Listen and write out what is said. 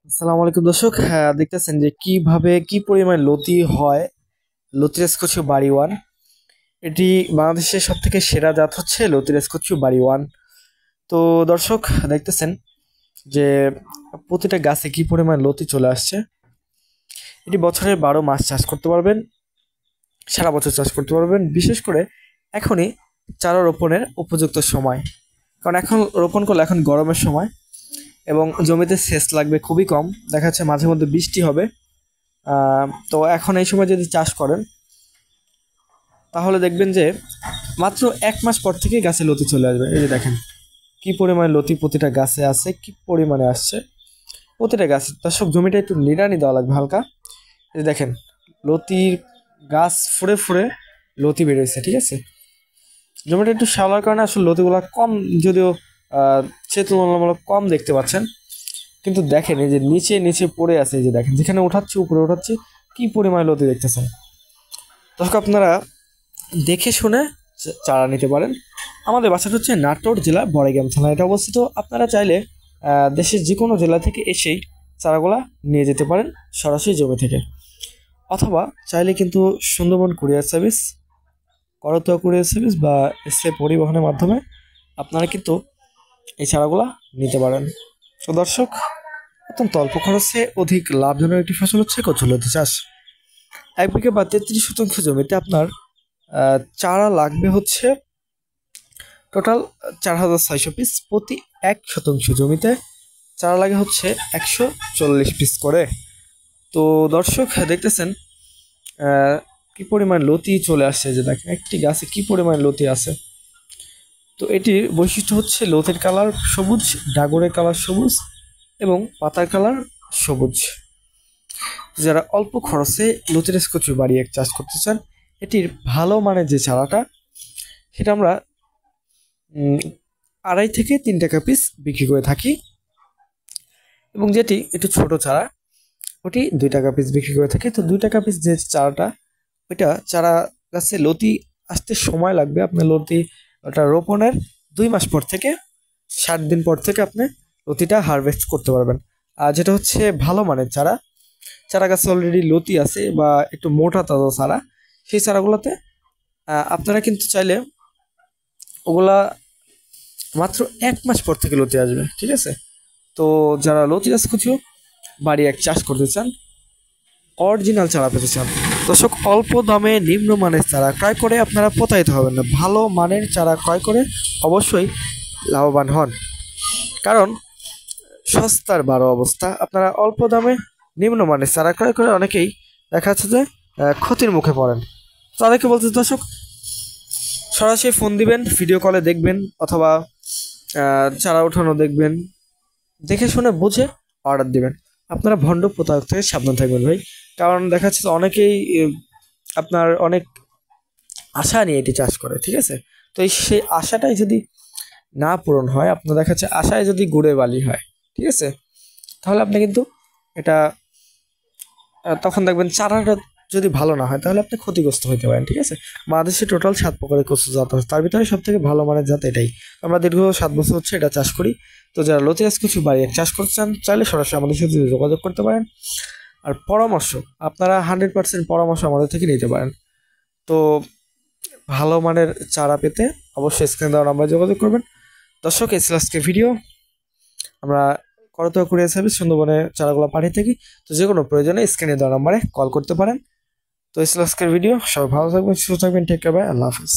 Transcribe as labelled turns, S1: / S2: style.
S1: আসসালামু আলাইকুম দর্শক, হ্যাঁ দেখতেছেন যে কিভাবে কি পরিমাণ লতি হয়। লতিরাজ কচু বাড়ি ওয়ান, এটি বাংলাদেশের সব থেকে সেরা জাত হচ্ছে লতিরাজ কচু বাড়ি ওয়ান। তো দর্শক দেখতেছেন যে প্রতিটা গাছে কি পরিমাণ লতি চলে আসছে। এটি বছরের 12 মাস চাষ করতে পারবেন, সারা বছর চাষ করতে পারবেন। বিশেষ করে এখনই চারা রোপণের উপযুক্ত সময়, কারণ এখন রোপণ করলে এখন গরমের সময় এবং জমিতে সেচ লাগবে খুবই কম। দেখা যাচ্ছে মাঝে মধ্যে বৃষ্টি হবে। তো এখন এই সময় যদি চাষ করেন তাহলে দেখবেন যে মাত্র 1 মাস পর থেকে গাছে লতি চলে আসবে। এই যে দেখেন কি পরিমাণে লতি প্রতিটা গাছে আছে, কি পরিমাণে আসছে প্রতিটা গাছে। দর্শক জমিটা একটু নিড়ানি দেওয়া লাগবে হালকা। এই যে দেখেন লতির গাছ ফুড়ে ফুড়ে লতি বেরোয়েছে, ঠিক আছে। জমিটা একটু শ্যাওলার কারণে আসলে লতিগুলো কম, যদিও সে তুলনামূলক কম দেখতে পাচ্ছেন, কিন্তু দেখেন এই যে নিচে নিচে পড়ে আছে। এই যে দেখেন যেখানে উঠাচ্ছি উপরে উঠাচ্ছি কি পরিমাণে লতি দেখতেছেন। দর্শক আপনারা দেখে শুনে চারা নিতে পারেন। আমাদের বাসাটা হচ্ছে নাটোর জেলা বড়াইগ্রাম থানা, এটা অবস্থিত। আপনারা চাইলে দেশের যে কোনো জেলা থেকে এসেই চারাগুলা নিয়ে যেতে পারেন সরাসরি জমি থেকে, অথবা চাইলে কিন্তু Sundarban courier service, Karatoya courier service বা এসে পরিবহনের মাধ্যমে আপনারা কিন্তু এই চারাগুলা নিতে পারেন। তো দর্শক, অত্যন্ত অল্প খরচে অধিক লাভজনক একটি ফসল হচ্ছে কচুলতি চাষ। 1 বিঘা বা 33 শতাংশ জমিতে আপনার চারা লাগবে হচ্ছে টোটাল 4,600 পিস। প্রতি 1 শতাংশ জমিতে চারা লাগে হচ্ছে 140 পিস করে। তো দর্শক দেখতেছেন কি পরিমাণ লতি চলে আসছে। যে দেখেন একটি গাছে কি পরিমাণ লতি আছে। তো এটির বৈশিষ্ট্য হচ্ছে লতির কালার সবুজ, ডাগরের কালার সবুজ এবং পাতার কালার সবুজ। যারা অল্প খরচে লতিরাজ কচু বাড়িয়ে চাষ করতে চান, এটির ভালো মানের যে চারাটা সেটা আমরা 2.5 থেকে 3 টাকা পিস বিক্রি করে থাকি, এবং যেটি একটু ছোট চারা ওটি 2 টাকা পিস বিক্রি করে থাকি। তো 2 টাকা পিস যে চারাটা, ওইটা চারা গাছে লতি আসতে সময় লাগবে। আপনার লতি ওটা রোপণের 2 মাস পর থেকে 60 দিন পর থেকে আপনি লতিটা হারভেস্ট করতে পারবেন। আর যেটা হচ্ছে ভালো মানের চারা, চারা গাছে অলরেডি লতি আছে বা একটু মোটা তাজা চারা, সেই চারাগুলোতে আপনারা কিন্তু চাইলে ওগুলা মাত্র 1 মাস পর থেকে লতি আসবে, ঠিক আছে। তো যারা লতি চাষ কচু বাড়ি চাষ করতে চান, অরিজিনাল চারা পেতে চান, দর্শক অল্প দামে নিম্নমানের চারা ক্রয় করে আপনারা প্রতারিত হবেন না। ভালো মানের চারা ক্রয় করে অবশ্যই লাভবান হন, কারণ সস্তার 12 অবস্থা। আপনারা অল্প দামে নিম্নমানের চারা ক্রয় করে অনেকেই দেখা যাচ্ছে যে ক্ষতির মুখে পড়েন। তাদেরকে বলতে দর্শক, সরাসরি ফোন দিবেন, ভিডিও কলে দেখবেন, অথবা চারা উঠানো দেখবেন, দেখে শুনে বুঝে অর্ডার দিবেন। আপনারা ভণ্ড প্রতারক থেকে সাবধান থাকবেন ভাই, কারণ দেখা যাচ্ছে অনেকেই আপনার অনেক আশা নিয়ে এটি চাষ করে, ঠিক আছে। তো সেই আশাটাই যদি না পূরণ হয়, আপনার দেখা যাচ্ছে আশায় যদি গুড়ে বালি হয়, ঠিক আছে, তাহলে আপনি কিন্তু এটা তখন দেখবেন চারাটা যদি ভালো না হয় তাহলে আপনি ক্ষতিগ্রস্ত হতে পারেন, ঠিক আছে। বাংলাদেশে টোটাল 7 প্রকারের কচু জাত আছে, তার ভিতরে সব থেকে ভালো মানের জাত এটাই। আমরা দীর্ঘ 7 বছর হচ্ছে এটা চাষ করি। তো যারা লতিরাজ কচু বাড়ি চাষ করতে চান, চাইলে সরাসরি আমাদের সাথে যোগাযোগ করতে পারেন। আর পরামর্শ আপনারা 100% পরামর্শ আমাদের থেকে নিতে পারেন। তো ভালো মানের চারা পেতে অবশ্যই স্ক্রিনে দেওয়া নাম্বারে যোগাযোগ করবেন। দর্শক, এই ছিল আজকের ভিডিও। আমরা করতোয়া কুরিয়ার সার্ভিস সুন্দরবনে চারাগুলো পাঠিয়ে থাকি। তো যে কোনো প্রয়োজনে স্ক্রিনে দেওয়া নাম্বারে কল করতে পারেন। তো এই ছিল আজকের ভিডিও। সবাই ভালো থাকবেন, সুস্থ থাকবেন, টেক কেয়ার, বাই, আল্লাহ হাফিজ।